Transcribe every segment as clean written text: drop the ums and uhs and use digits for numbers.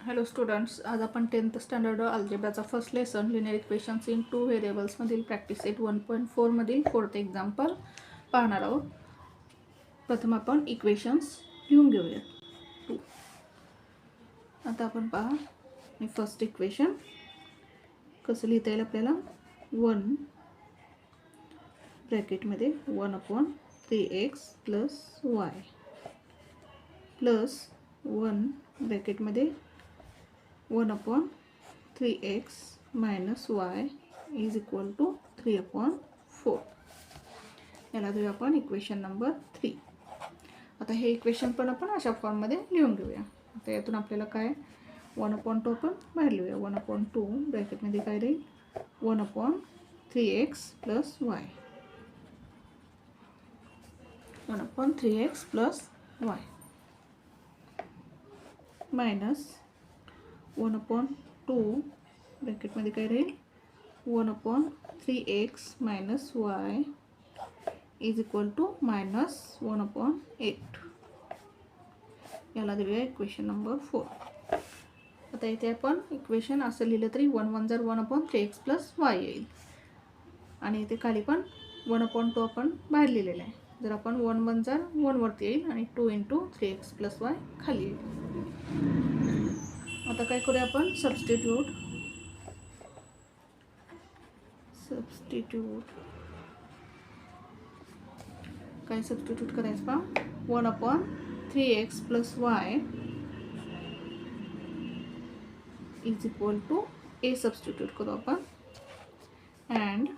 Hello students, आज आपण 10th standard अल्जेब्राचा first lesson linear equations in 2 व्हेरिएबल्समधील प्रॅक्टिस सेट 1.4 मधील 4th एक्झाम्पल पाहणार आहोत. प्रथम आपण इक्वेशन्स लिहून घेऊया. 2 आता आपण पहा फर्स्ट इक्वेशन कसं लिहिता येईल आपल्याला. 1 ब्रॅकेटमध्ये 1/3x plus y plus 1 ब्रॅकेटमध्ये 1/3x minus y is equal to 3/4. याला देऊया आपण इक्वेशन नंबर 3. आता हे इक्वेशन पण आपण अशा फॉर्ममध्ये लिहून घेऊया. आता यातून आपल्याला काय 1/2 आपण बाहेर लिहूया. 1/2 ब्रॅकेटमध्ये काय राहील 1/3x plus y 1/3x plus y minus 1/2 ब्रॅकेटमध्ये काय राहील 1/3x minus y is equal to minus 1/8. याला देऊया इक्वेशन नंबर 4. आता इथे आपण इक्वेशन असं लिहिलं तरी 1 1 जर 1/3x प्लस y येईल आणि इथे खाली पण 1/2 आपण बाहेर लिहिलेलं आहे. जर आपण 1 1 जर 1 वरती येईल आणि 2 × 3x प्लस y खाली येईल. आता काय करूया आपण सबस्टिट्यूट काय सबस्टिट्यूट करायचं पहा. 1/3x plus y is equal to a substitute करू आपण अँड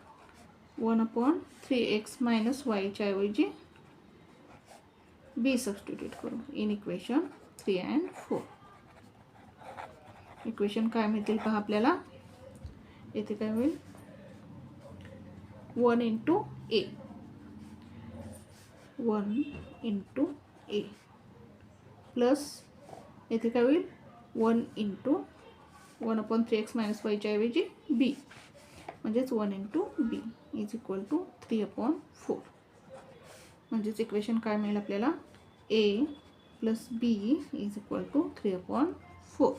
1/3x मायनस y च्या ऐवजी b सबस्टिट्यूट करू इन इक्वेशन 3 and 4. इक्वेशन काय मिळतील पहा आपल्याला. येथे काय होईल 1 × a 1 × a प्लस येथे काय होईल 1 × 1/3x मायनस y च्या ऐवजी b म्हणजेच 1 × b इज इक्वल टू 3/4. म्हणजेच इक्वेशन काय मिळेल आपल्याला a plus b is equal to 3/4.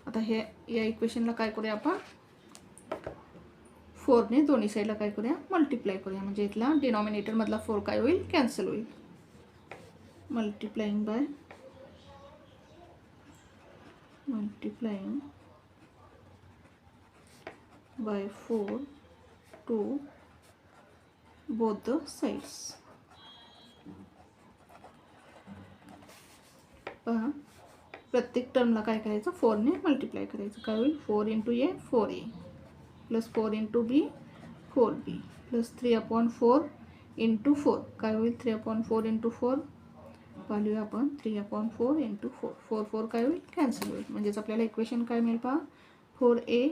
आता हे या इक्वेशनला काय करूया आपण 4 ने दोन्ही साईडला काय करूया मल्टिप्लाय करूया. म्हणजे इथला डिनॉमिनेटर मधला 4 काय होईल कॅन्सल होईल. Multiplying by 4 to both the sides. पहा प्रत्येक टर्मला काय करायचं 4 ने मल्टिप्लाय करायचं. काय होईल 4 × a 4a plus 4 × b 4b plus 3/4 × 4 काय होईल 3/4 × 4 पाहूया आपण 3/4 × 4 4 4 काय होईल कॅन्सल होईल. म्हणजेच आपल्याला इक्वेशन काय मिळेल पहा 4a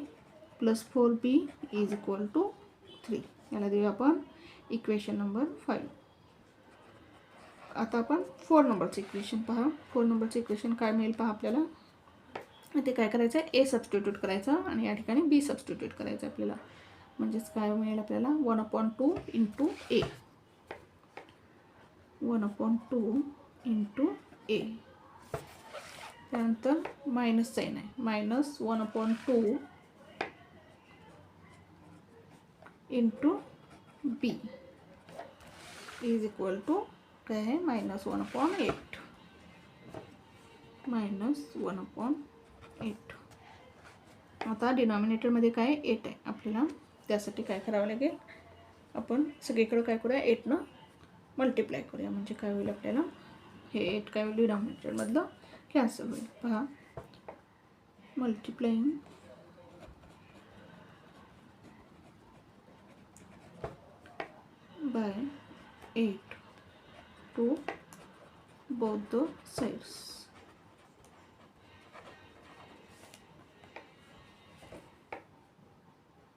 plus 4b is equal to 3. याला देऊया आपण इक्वेशन नंबर 5. आता आपण 4 नंबरचं इक्वेशन पहा. 4 नंबरचं इक्वेशन काय मिळेल पहा आपल्याला. इथे काय करायचं आहे a सबस्टिट्यूट करायचं आणि या ठिकाणी b सबस्टिट्यूट करायचं आपल्याला. म्हणजेच काय मिळेल आपल्याला 1/2 × a 1/2 × a त्यानंतर मायनस साईन आहे minus 1/2 × b is equal to काय आहे मायनस 1/8 मायनस 1/8. आता डिनॉमिनेटरमध्ये काय 8 आहे आपल्याला. त्यासाठी काय करावं लागेल आपण सगळीकडे काय करूया 8 न मल्टिप्लाय करूया. म्हणजे काय होईल आपल्याला हे 8 काय होईल डिनॉमिनेटरमधलं कॅन्सल होईल. पहा multiplying by 8 to both the sides.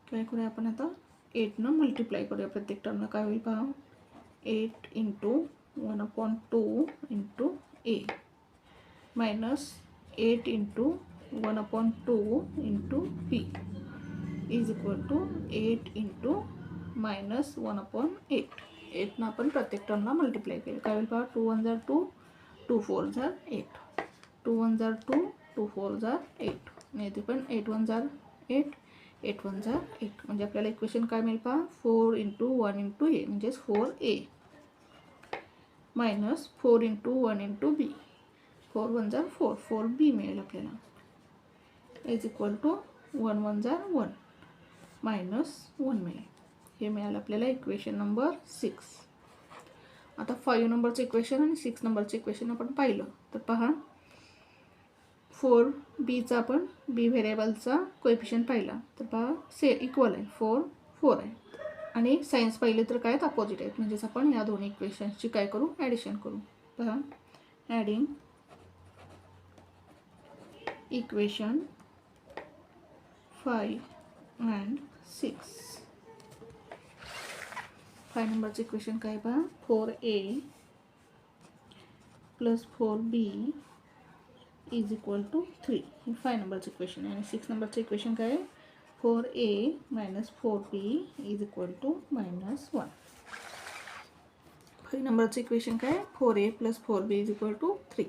काय करूया आपण आता 8 न मल्टिप्लाय करूया प्रत्येक टर्मला. काय होईल पहा 8 × 1/2 × a minus 8 × 1/2 × b is equal to 8 × minus 1/8. 8 न आपण प्रत्येक टर्मला मल्टिप्लाय केलं. काय होईल पहा 2 1 जर 2 2 4 जर 8 2 1 जर 2 2 4 जार 8 आणि इथे पण 8 1 जार 8 8 1 जार 8 म्हणजे आपल्याला इक्वेशन काय मिळेल पहा 4 × 1 × a म्हणजेच 4a मायनस 4 × 1 × b 4 1 जार 4 4b मिळेल आपल्याला इज इक्वल टू 1 1 जार 1 मायनस 1 मिळेल. हे मिळालं आपल्याला इक्वेशन नंबर 6. आता 5 नंबरचं इक्वेशन आणि 6 नंबरचं इक्वेशन आपण पाहिलं तर पहा 4bचा आपण b व्हेरिएबलचा कोएफिशियंट पाहिला तर पहा इक्वल आहे 4 4 आहे आणि सायन्स पाहिले तर काय अपोजिट आहेत म्हणजेच आपण या दोन्ही इक्वेशन्सची काय करू ॲडिशन करू. पहा ॲडिंग इक्वेशन 5 and 6. 5 नंबरचं इक्वेशन काय पहा 4a plus 4b is equal to 3 हे 5 नंबरचं इक्वेशन आहे आणि 6 नंबरचं इक्वेशन काय आहे 4a minus 4b is equal to -1. 5 नंबरचं इक्वेशन काय 4a plus 4b is equal to 3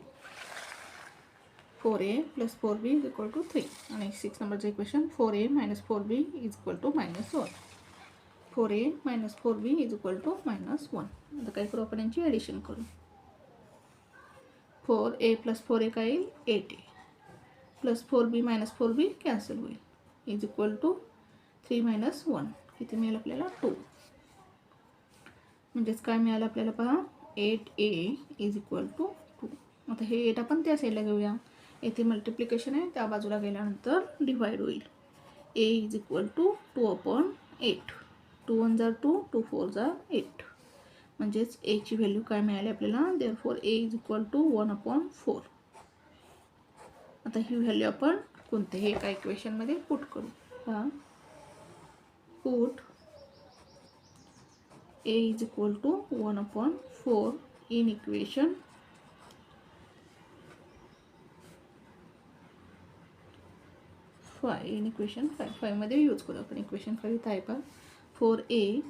4a plus 4b is equal to 3 आणि 6 नंबरचं equation 4a minus 4b is equal to -1 4a minus 4b is equal to -1. आता काय करू आपण यांची addition करू 4a प्लस 4a काय येईल 8a plus 4b minus 4b cancel होईल इज इक्वल टू 3 - 1 किती मिळेल आपल्याला 2 म्हणजेच काय मिळालं आपल्याला पहा 8a इज इक्वल टू 2. आता हे 8 आपण त्या साईडला घेऊया येथे मल्टिप्लिकेशन आहे त्या बाजूला गेल्यानंतर डिवाइड होईल a इज इक्वल टू 2/8 2 1 जार 2 2 4 जार 8 म्हणजेच a ची व्हॅल्यू काय मिळाली आपल्याला therefore a is equal to 1/4. आता ही व्हॅल्यू आपण कोणत्याही एका इक्वेशनमध्ये पुट करू. पहा put a is equal to 1/4 in equation in equation 5 मध्ये यूज करू आपण इक्वेशन 5 इथं आहे पहा 4a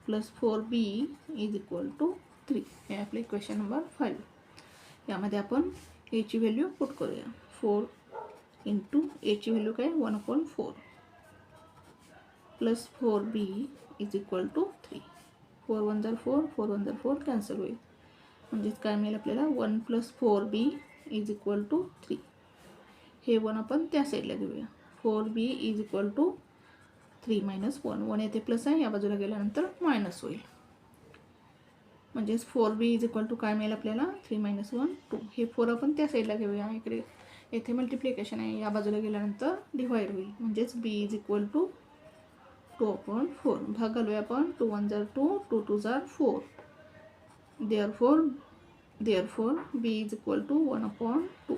plus 4b is equal to 3 हे आपलं इक्वेशन नंबर 5. यामध्ये आपण a ची व्हॅल्यू पुट करूया 4 इंटू a ची व्हॅल्यू काय 1/4 plus 4b is equal to 3 4 1 जार 4 4 1 जार 4 कॅन्सल होईल म्हणजेच काय मिळेल आपल्याला 1 plus 4b is equal to 3. हे 1 आपण त्या साईडला घेऊया 4b इज इक्वल टू 3 - 1 1 येथे प्लस आहे या बाजूला गेल्यानंतर मायनस होईल म्हणजेच 4b इज इक्वल टू काय मिळेल आपल्याला 3 - 1 2. हे 4 आपण त्या साईडला घेऊया इकडे येथे मल्टिप्लिकेशन आहे या बाजूला गेल्यानंतर डिवाइड होईल म्हणजेच b इज इक्वल टू 2/4 भाग घालूया आपण 2 1 जार 2 2 2 जार 4 therefore b is equal to 1/2.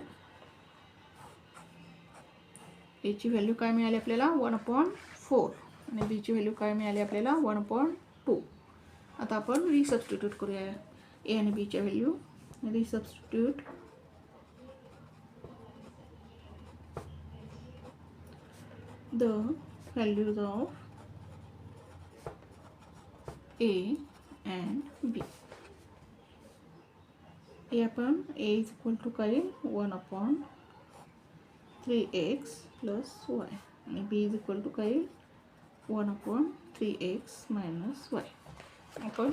a ची व्हॅल्यू काय मिळाली आपल्याला 1/4 आणि b ची व्हॅल्यू काय मिळाली आपल्याला 1/2. आता आपण रिसबस्टिट्यूट करूया a आणि b च्या value resubstitute the values of a and b. a आपण a इज इक्वल टू काय 1/3x प्लस y आणि b इज इक्वल टू काय 1/3x मायनस y. आपण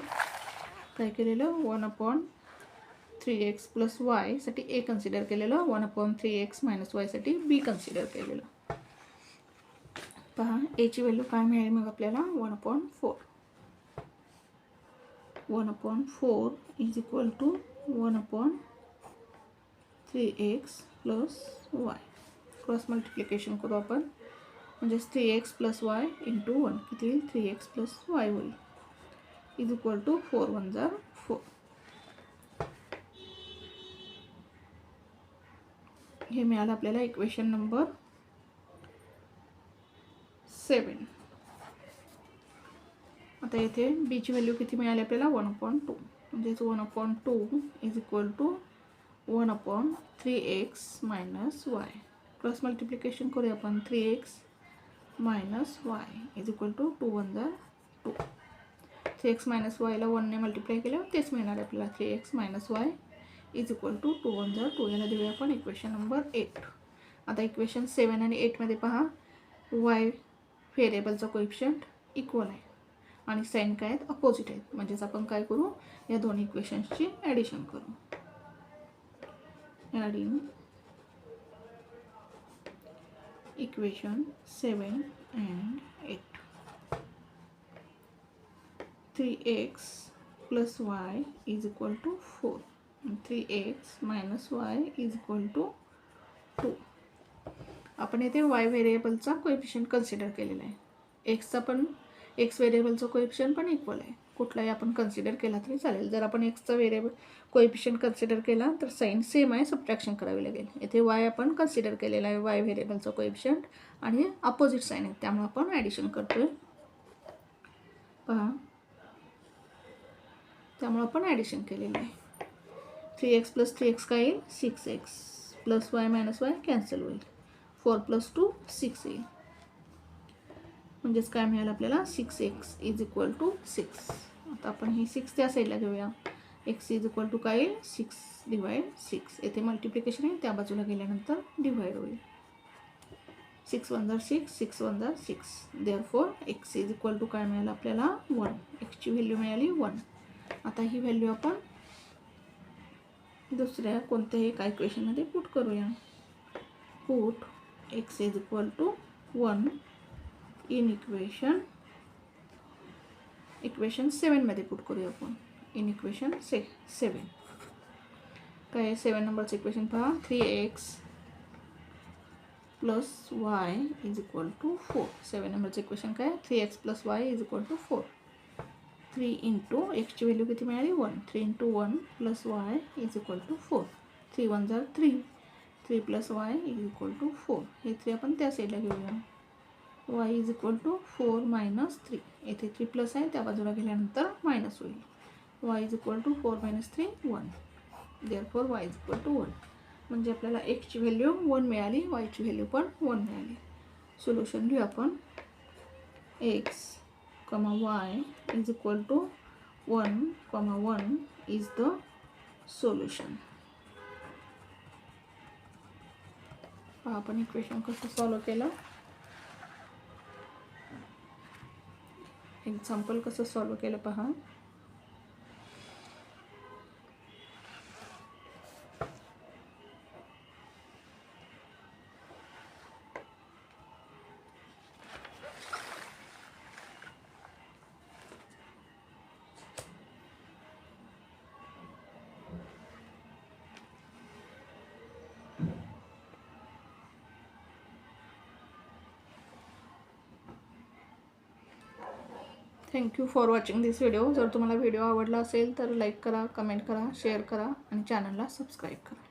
काय केलेलं 1/3x प्लस y साठी a कन्सिडर केलेलं 1/3x मायनस y साठी b कन्सिडर केलेलं. पहा a ची व्हॅल्यू काय मिळेल मग आपल्याला 1/4 1/4 is equal to 1/3x plus y. Cross multiplication करू आपण म्हणजेच 3x प्लस y इंटू 1 किती होईल 3x प्लस y होईल इज इक्वल टू 4 1 जार 4. हे मिळालं आपल्याला इक्वेशन नंबर 7. आता येथे b ची व्हॅल्यू किती मिळाली आपल्याला 1/2 म्हणजेच 1/2 is equal to 1/3x minus y. Cross multiplication करूया आपण 3x minus y is equal to 2 1 जार 2. 3x मायनस y ला 1 ने मल्टिप्लाय केल्यावर तेच मिळणार आहे आपल्याला 3x minus y is equal to 2 1 जार 2. याला देऊया आपण इक्वेशन नंबर 8. आता इक्वेशन 7 आणि 8 मध्ये पहा y व्हेरिएबलचा कोएफिशियंट इक्वल आहे आणि साइन काय आहेत अपोजिट आहेत. म्हणजेच आपण काय करू या दोन्ही इक्वेशन्सची ॲडिशन करू. Adding equation 7 and 8. 3x plus y is equal to 4 and 3x minus y is equal to 2. आपण येथे y व्हेरिएबलचा कोएफिशियंट कन्सिडर केलेला आहे. एक्सचा पण एक्स व्हेरिएबलचा कोएफिशियंट पण इक्वल आहे. कुठलाही आपण कन्सिडर केला तरी चालेल. जर आपण एक्सचा व्हेरिएबल कोएफिशियंट कन्सिडर केला तर साइन सेम आहे, सबट्रॅक्शन करावी लागेल. येथे y आपण कन्सिडर केलेला आहे y व्हेरिएबलचा कोएफिशियंट आणि अपोजिट साइन आहे, त्यामुळे आपण ॲडिशन करतोय. पहा त्यामुळे आपण ॲडिशन केलेलं आहे. 3x + 3x काय येईल 6x + y - y कॅन्सल होईल. 4 + 2 6 येईल. म्हणजेच काय मिळालं आपल्याला 6x = 6. आता आपण ही 6 त्या साईडला घेऊया. x = काय येईल 6/6. येथे मल्टिप्लिकेशन आहे, त्या बाजूला गेल्यानंतर डिवाइड होईल. 6 × 1 = 6, 6 × 1 = 6. देअरफॉर x = काय मिळालं आपल्याला 1. एक्सची व्हॅल्यू मिळाली 1. आता ही व्हॅल्यू आपण दुसऱ्या कोणत्याही एका इक्वेशनमध्ये पुट करूया. पुट x = 1 इन इक्वेशन 7 मध्ये पुट करूया आपण. इन इक्वेशन 7 काय 7 नंबरचं इक्वेशन पहा. 3x + y = 4. 7 नंबरचं इक्वेशन काय 3x + y = 4. 3 × एक्सची व्हॅल्यू किती मिळाली 1. 3 × 1 + y = 4. 3 × 1 = 3. 3 + y = 4. हे 3 आपण त्या साईडला घेऊया. y = 4 - 3. येथे 3 प्लस आहे, त्या बाजूला गेल्यानंतर मायनस होईल. y = 4 - 3 1. Therefore y = 1. म्हणजे आपल्याला एक्सची व्हॅल्यू 1 मिळाली, वायची व्हॅल्यू पण 1 मिळाली. सोल्युशन लिहू आपण. x, y = 1, 1 is the solution. आपण इक्वेशन कसं सॉल्व केलं, एक्झाम्पल कसं सॉल्व केलं पहा. Thank you for watching this video. जर तुम्हाला व्हिडिओ आवडला असेल तर लाईक करा, कमेंट करा, शेअर करा आणि चॅनलला सबस्क्राईब करा.